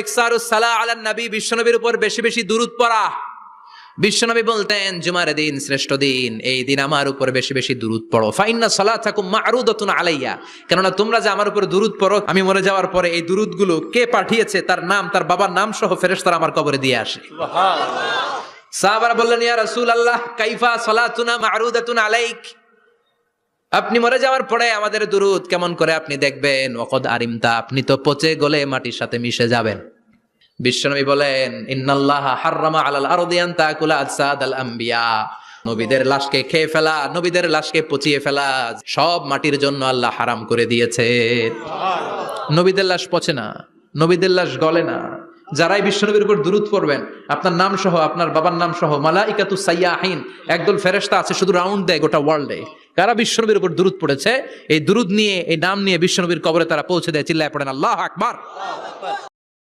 ইকসারুস সালাহ আলান নবী, বিশ্বনবীর উপর বেশি বেশি দুরূদ পড়া। বিশ্বনবী বলতেন জুমার দিন শ্রেষ্ঠ দিন, এই দিন আমার উপর বেশি বেশি দুরূদ পড়ো। ফাইন্না সালাতাকুম মা'রুদাতুন আলাইয়া, কেননা তোমরা যে আমার উপর দুরূদ পড়ো, আমি মরে যাওয়ার পরে এই দুরূদগুলো কে পাঠিয়েছে তার নাম, তার বাবার নাম সহ ফেরেশতারা আমার কবরে দিয়ে আসে। সুবহানাল্লাহ। সাহাবারা বললেন ইয়া রাসূলুল্লাহ কাইফা সালাতুনা মা'রুদাতুন আলাইক, আপনি মরে যাওয়ার পরে আমাদের দুরূদ কেমন করে আপনি দেখবেন? ওয়াকাদ আরিমতা, আপনি তো পচে গলে মাটির সাথে মিশে যাবেন। বিশ্বনবী বলেন ইন্নাল্লাহা হাররামা আলাল আরদি আন তাকুলা আজসাদাল আম্বিয়া, নবীদের লাশকে খেয়ে ফেলা, নবীদের লাশকে পচিয়ে ফেলা সব মাটির জন্য আল্লাহ হারাম করে দিয়েছে। নবীদের লাশ পচে না, নবীদের লাশ গলে না। যারাই বিশ্বনবীর উপর দুরূদ পড়বেন, আপনার নাম সহ, আপনার বাবার নাম সহ, মালাইকাতুস সাইয়াহিন, একদল ফেরেশতা আছে শুধু রাউন্ড দেয় গোটা ওয়ার্ল্ডে, কারা বিশ্বনবীর উপর দুরূদ পড়েছে, এই দুরূদ নিয়ে, এই নাম নিয়ে বিশ্বনবীর কবরে তারা পৌঁছে দেয়। চিল্লায় পড়েন আল্লাহু আকবার।